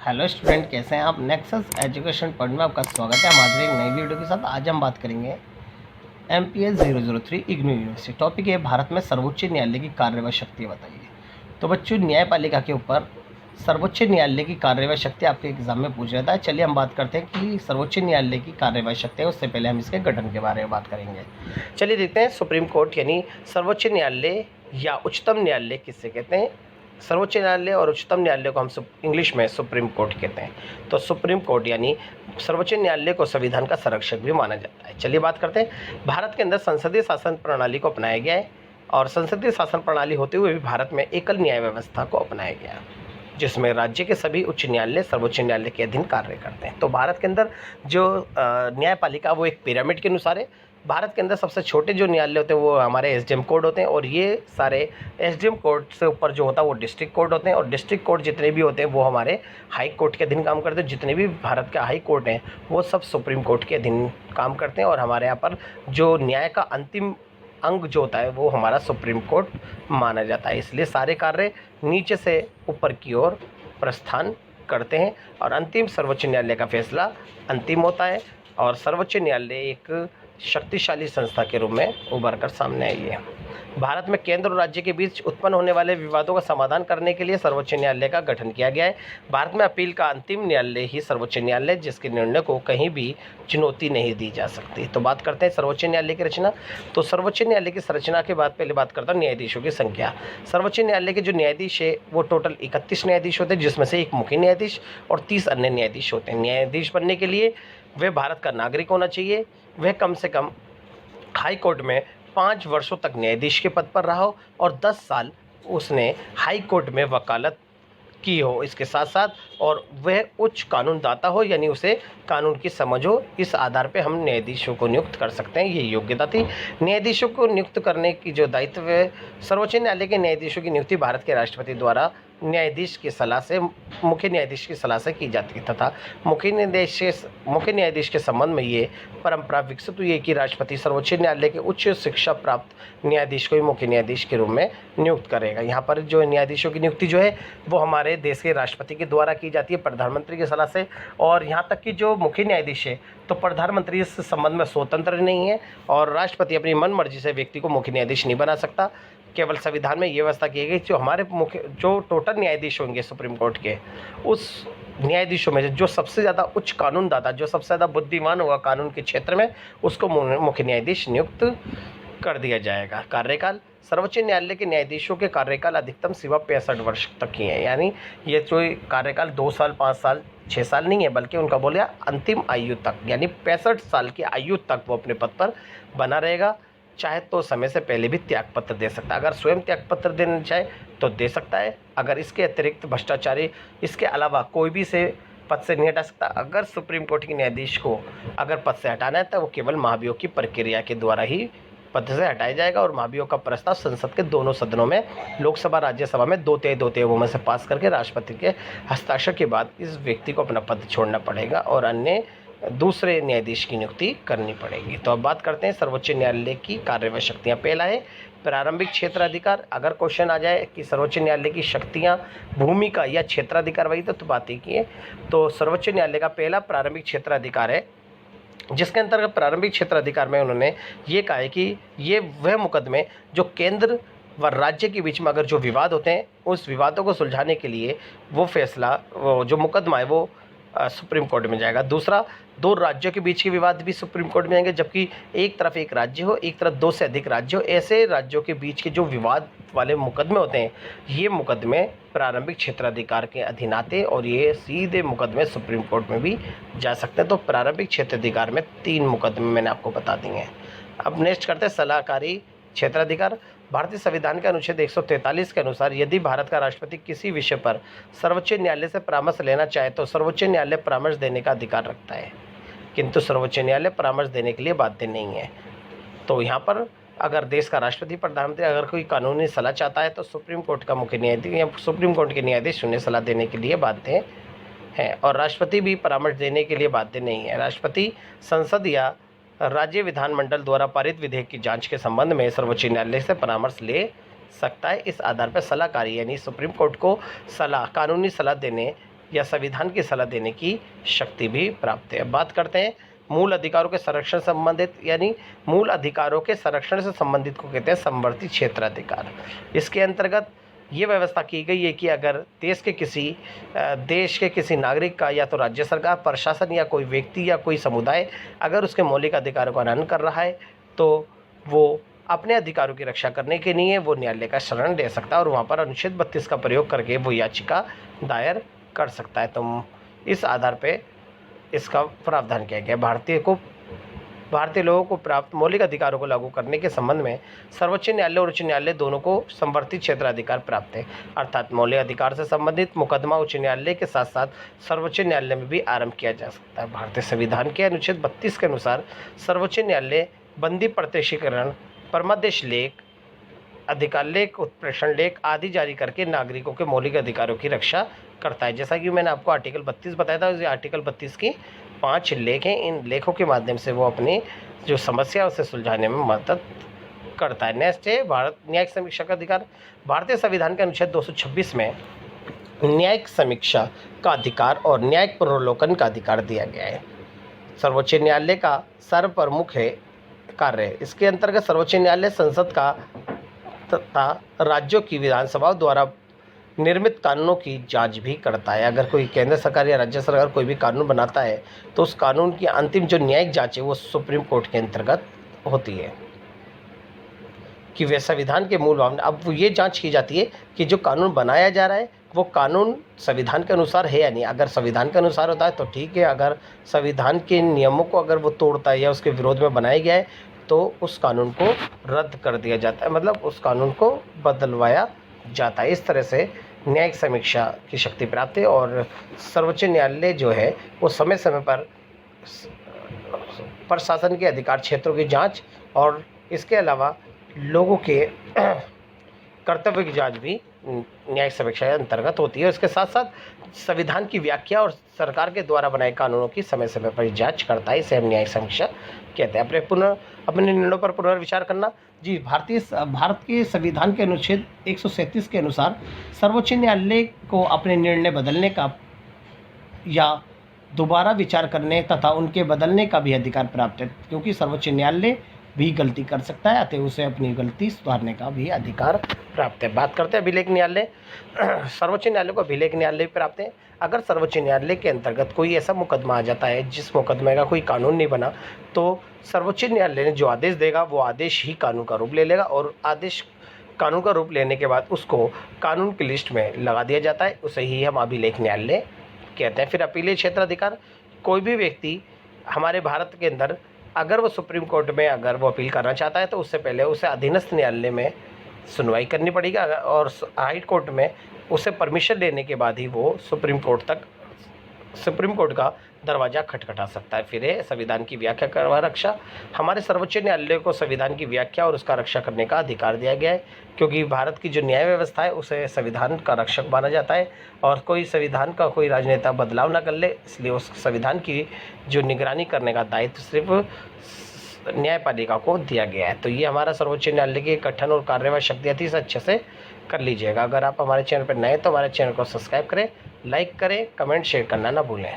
Hello student, कैसे हैं आप। नेक्सस एजुकेशन पॉइंट में आपका स्वागत है। हम हाजिर हैं एक नई वीडियो के साथ। आज हम बात करेंगे MPS 003 इग्नू यूनिवर्सिटी। टॉपिक है भारत में सर्वोच्च न्यायालय की कार्यवाही शक्ति बताइए। तो बच्चों, न्यायपालिका के ऊपर सर्वोच्च न्यायालय की कार्यवाही शक्ति आपके एग्जाम में पूछ जाता है। चलिए हम बात करते हैं कि सर्वोच्च न्यायालय की कार्यवाही शक्ति है। उससे पहले हम इसके गठन के बारे में बात करेंगे। चलिए देखते हैं, सुप्रीम कोर्ट यानी सर्वोच्च न्यायालय या उच्चतम न्यायालय किससे कहते हैं। सर्वोच्च न्यायालय और उच्चतम न्यायालय को हम इंग्लिश में सुप्रीम कोर्ट कहते हैं। तो सुप्रीम कोर्ट यानी सर्वोच्च न्यायालय को संविधान का संरक्षक भी माना जाता है। चलिए बात करते हैं। भारत के अंदर संसदीय शासन प्रणाली को अपनाया गया है और संसदीय शासन प्रणाली होते हुए भी भारत में एकल न्याय व्यवस्था को अपनाया गया, जिसमें राज्य के सभी उच्च न्यायालय सर्वोच्च न्यायालय के अधीन कार्य करते हैं। तो भारत के अंदर जो न्यायपालिका वो एक पिरामिड के अनुसार है। भारत के अंदर सबसे छोटे जो न्यायालय होते हैं वो हमारे एसडीएम कोर्ट होते हैं, और ये सारे एसडीएम कोर्ट से ऊपर जो होता है वो डिस्ट्रिक्ट कोर्ट होते हैं, और डिस्ट्रिक्ट कोर्ट जितने भी होते हैं वो हमारे हाई कोर्ट के अधीन काम करते हैं। जितने भी भारत के हाई कोर्ट हैं वो सब सुप्रीम कोर्ट के अधीन काम करते हैं, और हमारे यहाँ पर जो न्याय का अंतिम अंग जो होता है वो हमारा सुप्रीम कोर्ट माना जाता है। इसलिए सारे कार्य नीचे से ऊपर की ओर प्रस्थान करते हैं और अंतिम सर्वोच्च न्यायालय का फैसला अंतिम होता है। और सर्वोच्च न्यायालय एक शक्तिशाली संस्था के रूप में उभर कर सामने आई है। भारत में केंद्र और राज्य के बीच उत्पन्न होने वाले विवादों का समाधान करने के लिए सर्वोच्च न्यायालय का गठन किया गया है। भारत में अपील का अंतिम न्यायालय ही सर्वोच्च न्यायालय, जिसके निर्णय को कहीं भी चुनौती नहीं दी जा सकती। तो बात करते हैं सर्वोच्च न्यायालय की रचना। तो सर्वोच्च न्यायालय की संरचना के बाद पहले बात करता हूँ न्यायाधीशों की संख्या। सर्वोच्च न्यायालय के जो न्यायाधीश है वो टोटल 31 न्यायाधीश होते हैं, जिसमें से एक मुख्य न्यायाधीश और 30 अन्य न्यायाधीश होते हैं। न्यायाधीश बनने के लिए वह भारत का नागरिक होना चाहिए, वह कम से कम हाई कोर्ट में 5 वर्षों तक न्यायाधीश के पद पर रहा हो और 10 साल उसने हाई कोर्ट में वकालत की हो इसके साथ साथ, और वह उच्च कानूनदाता हो, यानी उसे कानून की समझ हो। इस आधार पे हम न्यायाधीशों को नियुक्त कर सकते हैं, ये योग्यता थी। न्यायाधीशों को नियुक्त करने की जो दायित्व है, सर्वोच्च न्यायालय के न्यायाधीशों की नियुक्ति भारत के राष्ट्रपति द्वारा न्यायाधीश की सलाह से, मुख्य न्यायाधीश की सलाह से की जाती है, तथा मुख्य न्यायाधीश के संबंध में ये परंपरा विकसित हुई है कि राष्ट्रपति सर्वोच्च न्यायालय के उच्च शिक्षा प्राप्त न्यायाधीश को ही मुख्य न्यायाधीश के रूप में नियुक्त करेगा। यहाँ पर जो न्यायाधीशों की नियुक्ति जो है वो हमारे देश के राष्ट्रपति के द्वारा की जाती है, प्रधानमंत्री की सलाह से। और यहाँ तक कि जो मुख्य न्यायाधीश है तो प्रधानमंत्री इस संबंध में स्वतंत्र नहीं है, और राष्ट्रपति अपनी मन मर्जी से व्यक्ति को मुख्य न्यायाधीश नहीं बना सकता। केवल संविधान में ये व्यवस्था की गई, जो हमारे जो टोटल न्यायाधीश होंगे सुप्रीम कोर्ट के, उस न्यायाधीशों में जो सबसे ज़्यादा उच्च कानूनदाता, जो सबसे ज़्यादा बुद्धिमान होगा कानून के क्षेत्र में, उसको मुख्य न्यायाधीश नियुक्त कर दिया जाएगा। कार्यकाल, सर्वोच्च न्यायालय के न्यायाधीशों के कार्यकाल अधिकतम सीमा 65 वर्ष तक की है, यानी ये जो कार्यकाल 2 साल 5 साल 6 साल नहीं है, बल्कि उनका बोले अंतिम आयु तक, यानी 65 साल की आयु तक वो अपने पद पर बना रहेगा। चाहे तो समय से पहले भी त्यागपत्र दे सकता है, अगर स्वयं त्यागपत्र देना चाहे तो दे सकता है। अगर इसके अतिरिक्त भ्रष्टाचारी इसके अलावा कोई भी से पद से नहीं हटा सकता। अगर सुप्रीम कोर्ट के न्यायाधीश को अगर पद से हटाना है तो वो केवल महाभियोग की प्रक्रिया के द्वारा ही पद से हटाया जाएगा, और महाभियोग का प्रस्ताव संसद के दोनों सदनों में, लोकसभा राज्यसभा में 2/3 बहुमत से पास करके राष्ट्रपति के हस्ताक्षर के बाद इस व्यक्ति को अपना पद छोड़ना पड़ेगा और अन्य दूसरे न्यायाधीश की नियुक्ति करनी पड़ेगी। तो अब बात करते हैं सर्वोच्च न्यायालय की कार्यवाही शक्तियाँ। पहला है प्रारंभिक क्षेत्राधिकार। अगर क्वेश्चन आ जाए कि सर्वोच्च न्यायालय की शक्तियाँ, भूमिका या क्षेत्राधिकार, वही तो बात ही की है। तो सर्वोच्च न्यायालय का पहला प्रारंभिक क्षेत्राधिकार है, जिसके अंतर्गत प्रारंभिक क्षेत्राधिकार में उन्होंने ये कहा है कि ये वह मुकदमे जो केंद्र व राज्य के बीच में अगर जो विवाद होते हैं, उस विवादों को सुलझाने के लिए वो फैसला, वो जो मुकदमा है वो सुप्रीम कोर्ट में जाएगा। दूसरा, 2 राज्यों के बीच के विवाद भी सुप्रीम कोर्ट में जाएंगे, जबकि एक तरफ एक राज्य हो, एक तरफ 2 से अधिक राज्य हो, ऐसे राज्यों के बीच के जो विवाद वाले मुकदमे होते हैं, ये मुकदमे प्रारंभिक क्षेत्राधिकार के अधीन आते हैं, और ये सीधे मुकदमे सुप्रीम कोर्ट में भी जा सकते हैं। तो प्रारंभिक क्षेत्राधिकार में 3 मुकदमे मैंने आपको बता दिए हैं। अब नेक्स्ट करते हैं सलाहकारी क्षेत्राधिकार। भारतीय संविधान के अनुच्छेद 143 के अनुसार यदि भारत का राष्ट्रपति किसी विषय पर सर्वोच्च न्यायालय से परामर्श लेना चाहे तो सर्वोच्च न्यायालय परामर्श देने का अधिकार रखता है, किंतु सर्वोच्च न्यायालय परामर्श देने के लिए बाध्य नहीं है। तो यहाँ पर अगर देश का राष्ट्रपति, प्रधानमंत्री अगर कोई कानूनी सलाह चाहता है तो सुप्रीम कोर्ट का मुख्य न्यायाधीश या सुप्रीम कोर्ट के न्यायाधीश उन्हें सलाह देने के लिए बाध्य हैं, और राष्ट्रपति भी परामर्श देने के लिए बाध्य नहीं है। राष्ट्रपति संसद या राज्य विधानमंडल द्वारा पारित विधेयक की जांच के संबंध में सर्वोच्च न्यायालय से परामर्श ले सकता है। इस आधार पर सलाहकारी यानी सुप्रीम कोर्ट को कानूनी सलाह देने या संविधान की सलाह देने की शक्ति भी प्राप्त है। अब बात करते हैं मूल अधिकारों के संरक्षण संबंधित, यानी मूल अधिकारों के संरक्षण से संबंधित को कहते हैं समवर्ती क्षेत्राधिकार। इसके अंतर्गत ये व्यवस्था की गई है कि अगर देश के किसी नागरिक का या तो राज्य सरकार, प्रशासन या कोई व्यक्ति या कोई समुदाय अगर उसके मौलिक अधिकारों का हनन कर रहा है तो वो अपने अधिकारों की रक्षा करने के लिए वो न्यायालय का शरण ले सकता है और वहाँ पर अनुच्छेद 32 का प्रयोग करके वो याचिका दायर कर सकता है। तो इस आधार पे इसका प्रावधान किया गया। भारतीय लोगों को प्राप्त मौलिक अधिकारों को लागू करने के संबंध में सर्वोच्च न्यायालय और उच्च न्यायालय दोनों को समवर्ती क्षेत्राधिकार प्राप्त है, अर्थात मौलिक अधिकार से संबंधित मुकदमा उच्च न्यायालय के साथ साथ सर्वोच्च न्यायालय में भी आरंभ किया जा सकता है। भारतीय संविधान के अनुच्छेद 32 के अनुसार सर्वोच्च न्यायालय बंदी प्रत्यक्षीकरण, परमादेश लेख, अधिकार लेख, उत्प्रेषण लेख आदि जारी करके नागरिकों के मौलिक अधिकारों की रक्षा करता है। जैसा कि मैंने आपको आर्टिकल 32 बताया था, उस आर्टिकल 32 की 5 लेख हैं। इन लेखों के माध्यम से वो अपनी जो समस्या है उसे सुलझाने में मदद करता है। नेक्स्ट है भारत न्यायिक समीक्षा का अधिकार। भारतीय संविधान के अनुच्छेद 226 में न्यायिक समीक्षा का अधिकार और न्यायिक पुनर्वलोकन का अधिकार दिया गया है। सर्वोच्च न्यायालय का सर्वप्रमुख है कार्य है। इसके अंतर्गत सर्वोच्च न्यायालय संसद का तथा राज्यों की विधानसभाओं द्वारा निर्मित कानूनों की जांच भी करता है। अगर कोई केंद्र सरकार या राज्य सरकार कोई भी कानून बनाता है तो उस कानून की अंतिम जो न्यायिक जांच है वो सुप्रीम कोर्ट के अंतर्गत होती है कि वे संविधान के मूल भावना। अब ये जांच की जाती है कि जो कानून बनाया जा रहा है वो कानून संविधान के अनुसार है या नहीं। अगर संविधान के अनुसार होता है तो ठीक है, अगर संविधान के नियमों को अगर वो तोड़ता है या उसके विरोध में बनाया गया है तो उस कानून को रद्द कर दिया जाता है, मतलब उस कानून को बदलवाया जाता है। इस तरह से न्यायिक समीक्षा की शक्ति प्राप्त है और सर्वोच्च न्यायालय जो है वो समय समय पर प्रशासन के अधिकार क्षेत्रों की जांच और इसके अलावा लोगों के कर्तव्य की जांच भी न्यायिक समीक्षा के अंतर्गत होती है। इसके साथ साथ संविधान की व्याख्या और सरकार के द्वारा बनाए कानूनों की समय समय पर जांच करता है। इसे हम न्यायिक समीक्षा कहते हैं। अपने निर्णयों पर पुनर्विचार करना। जी, भारत के संविधान के अनुच्छेद 137 के अनुसार सर्वोच्च न्यायालय को अपने निर्णय बदलने का या दोबारा विचार करने तथा उनके बदलने का भी अधिकार प्राप्त है, क्योंकि सर्वोच्च न्यायालय भी गलती कर सकता है, अतः उसे अपनी गलती सुधारने का भी अधिकार प्राप्त है। बात करते हैं अभिलेख न्यायालय। सर्वोच्च न्यायालय को अभिलेख न्यायालय प्राप्त है। अगर सर्वोच्च न्यायालय के अंतर्गत कोई ऐसा मुकदमा आ जाता है जिस मुकदमे का कोई कानून नहीं बना तो सर्वोच्च न्यायालय ने जो आदेश देगा वो आदेश ही कानून का रूप ले लेगा और आदेश कानून का रूप लेने के बाद उसको कानून की लिस्ट में लगा दिया जाता है, उसे ही हम अभिलेख न्यायालय कहते हैं। फिर अपीलीय क्षेत्राधिकार। कोई भी व्यक्ति हमारे भारत के अंदर अगर वो सुप्रीम कोर्ट में अगर वो अपील करना चाहता है तो उससे पहले उसे अधीनस्थ न्यायालय में सुनवाई करनी पड़ेगी और हाई कोर्ट में उसे परमिशन लेने के बाद ही वो सुप्रीम कोर्ट का दरवाज़ा खटखटा सकता है। फिर है संविधान की व्याख्या करवा रक्षा। हमारे सर्वोच्च न्यायालय को संविधान की व्याख्या और उसका रक्षा करने का अधिकार दिया गया है, क्योंकि भारत की जो न्याय व्यवस्था है उसे संविधान का रक्षक माना जाता है और कोई संविधान का कोई राजनेता बदलाव ना कर ले, इसलिए उस संविधान की जो निगरानी करने का दायित्व सिर्फ न्यायपालिका को दिया गया है। तो ये हमारा सर्वोच्च न्यायालय की गठन और कार्यवाही शक्ति अति से अच्छे से कर लीजिएगा। अगर आप हमारे चैनल पर नए तो हमारे चैनल को सब्सक्राइब करें, लाइक करें, कमेंट शेयर करना ना भूलें।